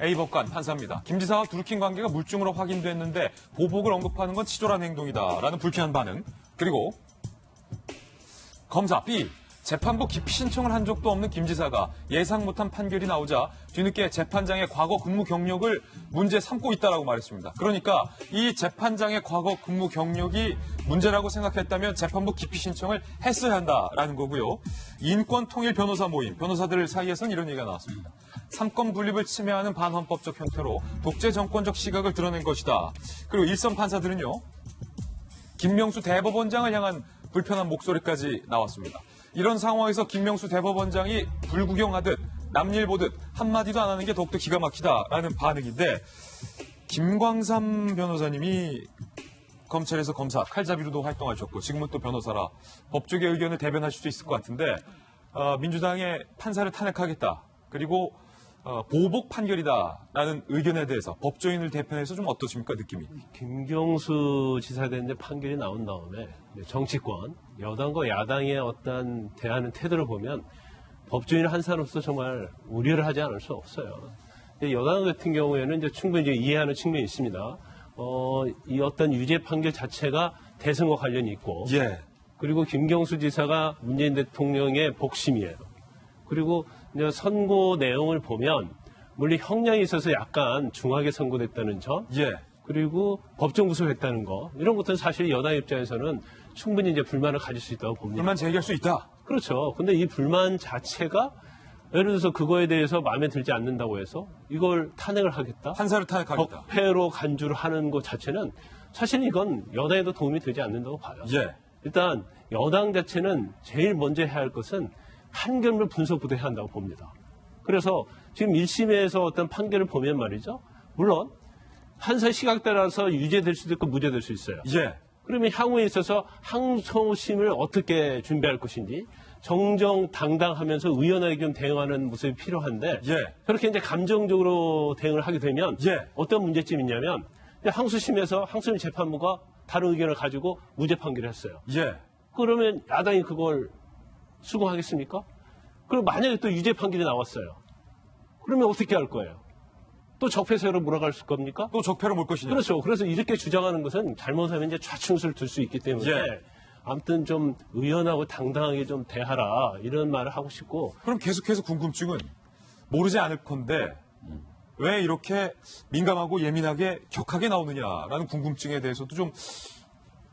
A법관 판사입니다. 김 지사와 드루킹 관계가 물증으로 확인됐는데 보복을 언급하는 건 치졸한 행동이다라는 불쾌한 반응. 그리고 검사 B. 재판부 기피 신청을 한 적도 없는 김 지사가 예상 못한 판결이 나오자 뒤늦게 재판장의 과거 근무 경력을 문제 삼고 있다라고 말했습니다. 그러니까 이 재판장의 과거 근무 경력이 문제라고 생각했다면 재판부 기피 신청을 했어야 한다라는 거고요. 인권통일 변호사 모임, 변호사들 사이에서는 이런 얘기가 나왔습니다. 삼권 분립을 침해하는 반헌법적 형태로 독재 정권적 시각을 드러낸 것이다. 그리고 일선 판사들은요. 김명수 대법원장을 향한 불편한 목소리까지 나왔습니다. 이런 상황에서 김명수 대법원장이 불구경하듯 남일 보듯 한마디도 안 하는 게 더욱더 기가 막히다라는 반응인데 김광삼 변호사님이 검찰에서 검사, 칼잡이로도 활동하셨고 지금은 또 변호사라 법조계 의견을 대변하실 수 있을 것 같은데 민주당의 판사를 탄핵하겠다. 그리고 보복 판결이다라는 의견에 대해서 법조인을 대표해서 좀 어떠십니까, 느낌이? 김경수 지사에 대한 판결이 나온 다음에 정치권, 여당과 야당의 어떤 대하는 태도를 보면 법조인 한 사람으로서 정말 우려를 하지 않을 수 없어요. 여당 같은 경우에는 이제 충분히 이해하는 측면이 있습니다. 이 어떤 유죄 판결 자체가 대선과 관련이 있고, 예. 그리고 김경수 지사가 문재인 대통령의 복심이에요. 그리고 이제 선고 내용을 보면 물론 형량이 있어서 약간 중하게 선고됐다는 점, 예. 그리고 법정 구속했다는 거 이런 것들은 사실 여당 입장에서는 충분히 이제 불만을 가질 수 있다고 봅니다. 불만 제기할 수 있다. 그렇죠. 근데 이 불만 자체가 예를 들어서 그거에 대해서 마음에 들지 않는다고 해서 이걸 탄핵을 하겠다, 판사를 탄핵하겠다. 적폐로 간주를 하는 것 자체는 사실 이건 여당에도 도움이 되지 않는다고 봐요. 예. 일단 여당 자체는 제일 먼저 해야 할 것은 판결을 분석부터 해야 한다고 봅니다. 그래서 지금 1심에서 어떤 판결을 보면 말이죠. 물론 판사 시각 따라서 유죄될 수도 있고 무죄될 수 있어요. 예. 그러면 향후에 있어서 항소심을 어떻게 준비할 것인지 정정당당하면서 의원에게 좀 대응하는 모습이 필요한데 예. 저렇게 이제 감정적으로 대응을 하게 되면 예. 어떤 문제점이 있냐면 항소심에서 항소심 재판부가 다른 의견을 가지고 무죄 판결을 했어요. 예. 그러면 야당이 그걸 수긍하겠습니까? 그리고 만약에 또 유죄 판결이 나왔어요. 그러면 어떻게 할 거예요? 또 적폐세로 몰아갈 겁니까? 또 적폐로 몰 것이냐. 그렇죠. 그래서 이렇게 주장하는 것은 잘못하면 이제 좌충수를 둘 수 있기 때문에 예. 아무튼 좀 의연하고 당당하게 좀 대하라 이런 말을 하고 싶고. 그럼 계속해서 궁금증은 모르지 않을 건데 왜 이렇게 민감하고 예민하게 격하게 나오느냐라는 궁금증에 대해서도 좀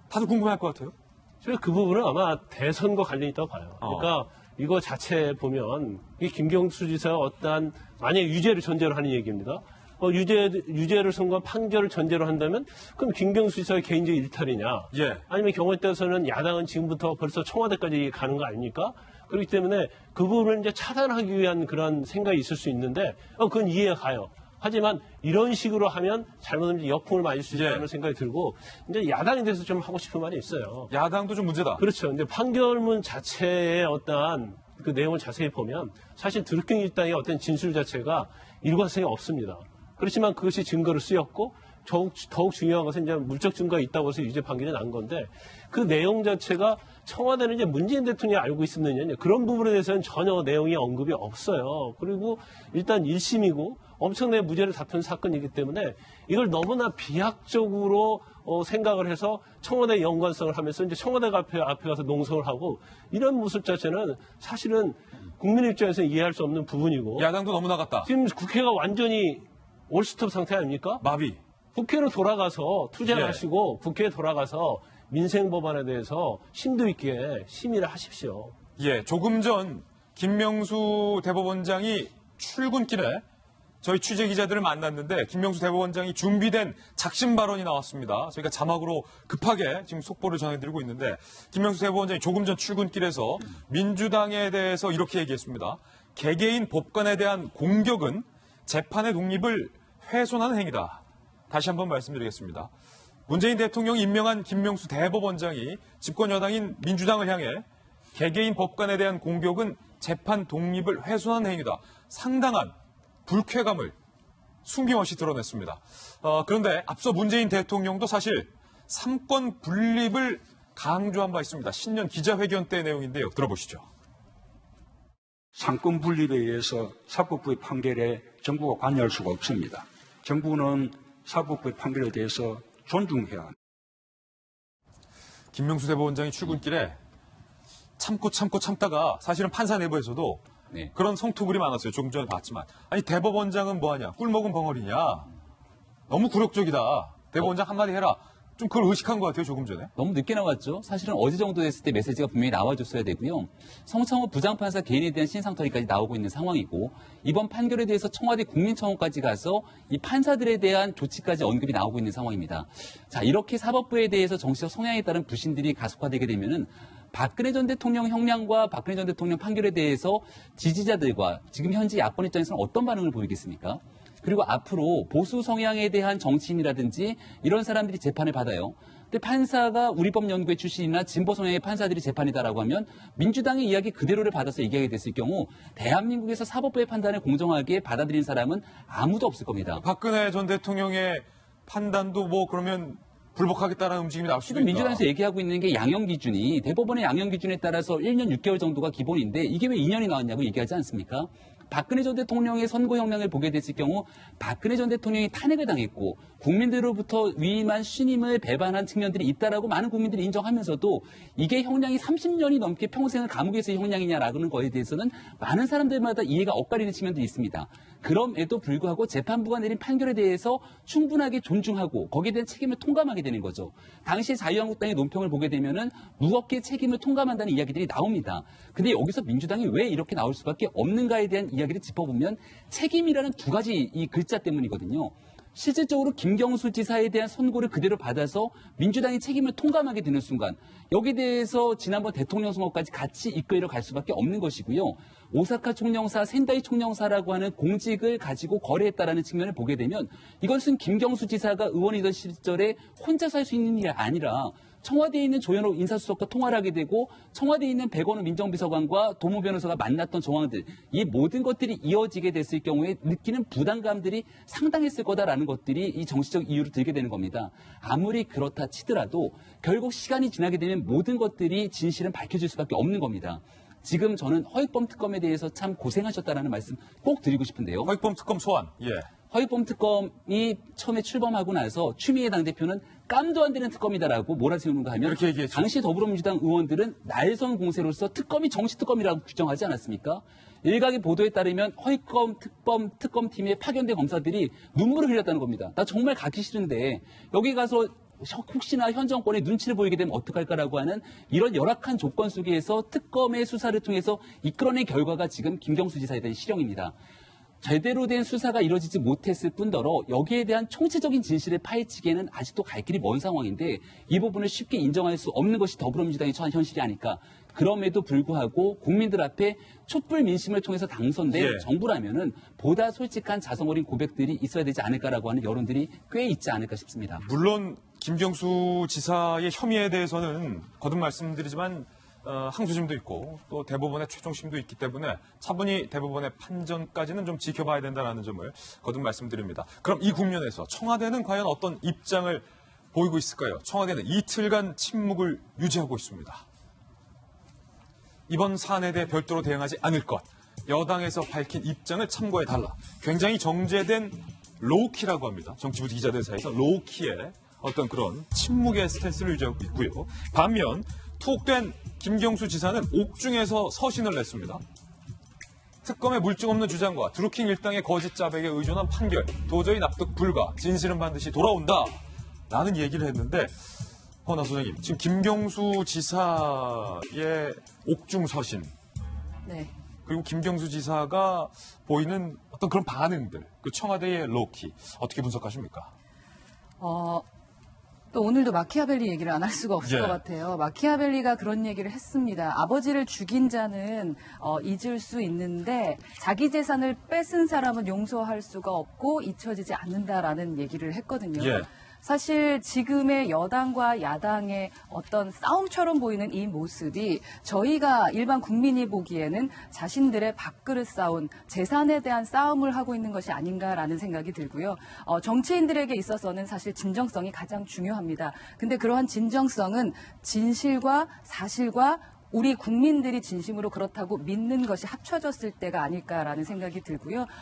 다들 궁금할 것 같아요. 제가 그 부분은 아마 대선과 관련이 있다고 봐요. 그러니까 이거 자체 보면 이 김경수 지사가 어떠한 만약에 유죄를 전제로 하는 얘기입니다. 유죄를 선고한 판결을 전제로 한다면 그럼 김경수 지사의 개인적 일탈이냐? 예. 아니면 경우에 따라서는 야당은 지금부터 벌써 청와대까지 가는 거 아닙니까? 그렇기 때문에 그 부분을 이제 차단하기 위한 그런 생각이 있을 수 있는데 그건 이해가 가요. 하지만 이런 식으로 하면 잘못하면 역풍을 맞을 수 있다는 생각이 들고 이제 야당에 대해서 좀 하고 싶은 말이 있어요. 야당도 좀 문제다. 그렇죠. 근데 판결문 자체의 어떠한 그 내용을 자세히 보면 사실 드루킹 일당의 어떤 진술 자체가 일관성이 없습니다. 그렇지만 그것이 증거로 쓰였고 더욱 중요한 것은 이제 물적 증거가 있다고 해서 유죄 판결이 난 건데 그 내용 자체가 청와대는 이제 문재인 대통령이 알고 있었느냐 그런 부분에 대해서는 전혀 내용이 언급이 없어요. 그리고 일단 1심이고 엄청나게 무죄를 다툰 사건이기 때문에 이걸 너무나 비약적으로 생각을 해서 청와대 연관성을 하면서 이제 청와대 앞에 가서 농성을 하고 이런 모습 자체는 사실은 국민 입장에서 이해할 수 없는 부분이고 야당도 너무 나갔다. 지금 국회가 완전히 올스톱 상태 아닙니까? 마비. 국회로 돌아가서 투쟁하시고 국회에 돌아가서 민생 법안에 대해서 심도 있게 심의를 하십시오. 예, 조금 전 김명수 대법원장이 출근길에 저희 취재 기자들을 만났는데 김명수 대법원장이 준비된 작심 발언이 나왔습니다. 저희가 자막으로 급하게 지금 속보를 전해드리고 있는데 김명수 대법원장이 조금 전 출근길에서 민주당에 대해서 이렇게 얘기했습니다. 개개인 법관에 대한 공격은 재판의 독립을 훼손하는 행위다. 다시 한번 말씀드리겠습니다. 문재인 대통령이 임명한 김명수 대법원장이 집권 여당인 민주당을 향해 개개인 법관에 대한 공격은 재판 독립을 훼손하는 행위다. 상당한 불쾌감을 숨김없이 드러냈습니다. 그런데 앞서 문재인 대통령도 사실 삼권 분립을 강조한 바 있습니다. 신년 기자회견 때 내용인데요. 들어보시죠. 상권 분립에 의해서 사법부의 판결에 정부가 관여할 수가 없습니다. 정부는 사법부의 판결에 대해서 존중해야 합니다. 김명수 대법원장이 출근길에 참다가 사실은 판사 내부에서도 네. 그런 성토글이 많았어요. 조금 전에 봤지만. 아니 대법원장은 뭐하냐. 꿀먹은 벙어리냐. 너무 굴욕적이다. 대법원장 한마디 해라. 좀 그걸 의식한 것 같아요. 조금 전에. 너무 늦게 나왔죠. 사실은 어제 정도 됐을 때 메시지가 분명히 나와줬어야 되고요. 성창호 부장판사 개인에 대한 신상털이까지 나오고 있는 상황이고 이번 판결에 대해서 청와대 국민청원까지 가서 이 판사들에 대한 조치까지 언급이 나오고 있는 상황입니다. 자, 이렇게 사법부에 대해서 정치적 성향에 따른 불신들이 가속화되게 되면은 박근혜 전 대통령 형량과 박근혜 전 대통령 판결에 대해서 지지자들과 지금 현재 야권 입장에서는 어떤 반응을 보이겠습니까? 그리고 앞으로 보수 성향에 대한 정치인이라든지 이런 사람들이 재판을 받아요. 근데 판사가 우리법연구회 출신이나 진보 성향의 판사들이 재판이다라고 하면 민주당의 이야기 그대로를 받아서 얘기하게 됐을 경우 대한민국에서 사법부의 판단을 공정하게 받아들인 사람은 아무도 없을 겁니다. 박근혜 전 대통령의 판단도 뭐 그러면 불복하겠다는 움직임이 나올 수도 지금 있다. 민주당에서 얘기하고 있는 게 양형 기준이 대법원의 양형 기준에 따라서 1년 6개월 정도가 기본인데 이게 왜 2년이 나왔냐고 얘기하지 않습니까? 박근혜 전 대통령의 선고 형량을 보게 됐을 경우 박근혜 전 대통령이 탄핵을 당했고 국민들로부터 위임한 신임을 배반한 측면들이 있다라고 많은 국민들이 인정하면서도 이게 형량이 30년이 넘게 평생을 감옥에서의 형량이냐라는 거에 대해서는 많은 사람들마다 이해가 엇갈리는 측면들이 있습니다. 그럼에도 불구하고 재판부가 내린 판결에 대해서 충분하게 존중하고 거기에 대한 책임을 통감하게 되는 거죠. 당시 자유한국당의 논평을 보게 되면은 무겁게 책임을 통감한다는 이야기들이 나옵니다. 근데 여기서 민주당이 왜 이렇게 나올 수밖에 없는가에 대한 이야기를 짚어보면 책임이라는 두 가지 이 글자 때문이거든요. 실질적으로 김경수 지사에 대한 선고를 그대로 받아서 민주당이 책임을 통감하게 되는 순간 여기에 대해서 지난번 대통령 선거까지 같이 이끌어 갈 수밖에 없는 것이고요. 오사카 총영사, 센다이 총영사라고 하는 공직을 가지고 거래했다라는 측면을 보게 되면 이것은 김경수 지사가 의원이던 시절에 혼자서 할 수 있는 일이 아니라 청와대에 있는 조현호 인사수석과 통화를 하게 되고 청와대에 있는 백원우 민정비서관과 도무 변호사가 만났던 정황들 이 모든 것들이 이어지게 됐을 경우에 느끼는 부담감들이 상당했을 거다라는 것들이 이 정치적 이유로 들게 되는 겁니다. 아무리 그렇다 치더라도 결국 시간이 지나게 되면 모든 것들이 진실은 밝혀질 수밖에 없는 겁니다. 지금 저는 허익범 특검에 대해서 참 고생하셨다라는 말씀 꼭 드리고 싶은데요. 허익범 특검 소환. 예. 허익범 특검이 처음에 출범하고 나서 추미애 당대표는 깜도 안 되는 특검이다라고 몰아세우는가 하면 이렇게 얘기했죠. 당시 더불어민주당 의원들은 날선 공세로서 특검이 정치특검이라고 규정하지 않았습니까? 일각의 보도에 따르면 허익범 특검팀에 파견된 검사들이 눈물을 흘렸다는 겁니다. 나 정말 가기 싫은데 여기 가서 혹시나 현 정권의 눈치를 보이게 되면 어떡할까라고 하는 이런 열악한 조건 속에서 특검의 수사를 통해서 이끌어낸 결과가 지금 김경수 지사에 대한 실형입니다. 제대로 된 수사가 이루어지지 못했을 뿐더러 여기에 대한 총체적인 진실을 파헤치기에는 아직도 갈 길이 먼 상황인데 이 부분을 쉽게 인정할 수 없는 것이 더불어민주당의 처한 현실이 아닐까. 그럼에도 불구하고 국민들 앞에 촛불 민심을 통해서 당선된 예. 정부라면은 보다 솔직한 자성 어린 고백들이 있어야 되지 않을까라고 하는 여론들이 꽤 있지 않을까 싶습니다. 물론 김경수 지사의 혐의에 대해서는 거듭 말씀드리지만 항소심도 있고 또 대법원의 최종심도 있기 때문에 차분히 대법원의 판정까지는 좀 지켜봐야 된다는 점을 거듭 말씀드립니다. 그럼 이 국면에서 청와대는 과연 어떤 입장을 보이고 있을까요? 청와대는 이틀간 침묵을 유지하고 있습니다. 이번 사안에 대해 별도로 대응하지 않을 것. 여당에서 밝힌 입장을 참고해달라. 굉장히 정제된 로우키라고 합니다. 정치부 기자들 사이에서 로우키의 어떤 그런 침묵의 스탠스를 유지하고 있고요. 반면 투옥된 김경수 지사는 옥중에서 서신을 냈습니다. 특검의 물증 없는 주장과 드루킹 일당의 거짓 자백에 의존한 판결, 도저히 납득 불가, 진실은 반드시 돌아온다. 라는 얘기를 했는데 허나 소장님, 지금 김경수 지사의 옥중 서신 네. 그리고 김경수 지사가 보이는 어떤 그런 반응들, 그 청와대의 로키 어떻게 분석하십니까? 또 오늘도 마키아벨리 얘기를 안 할 수가 없을 예. 것 같아요. 마키아벨리가 그런 얘기를 했습니다. 아버지를 죽인 자는 잊을 수 있는데 자기 재산을 뺏은 사람은 용서할 수가 없고 잊혀지지 않는다라는 얘기를 했거든요. 예. 사실 지금의 여당과 야당의 어떤 싸움처럼 보이는 이 모습이 저희가 일반 국민이 보기에는 자신들의 밥그릇 싸움, 재산에 대한 싸움을 하고 있는 것이 아닌가라는 생각이 들고요. 정치인들에게 있어서는 사실 진정성이 가장 중요합니다. 근데 그러한 진정성은 진실과 사실과 우리 국민들이 진심으로 그렇다고 믿는 것이 합쳐졌을 때가 아닐까라는 생각이 들고요.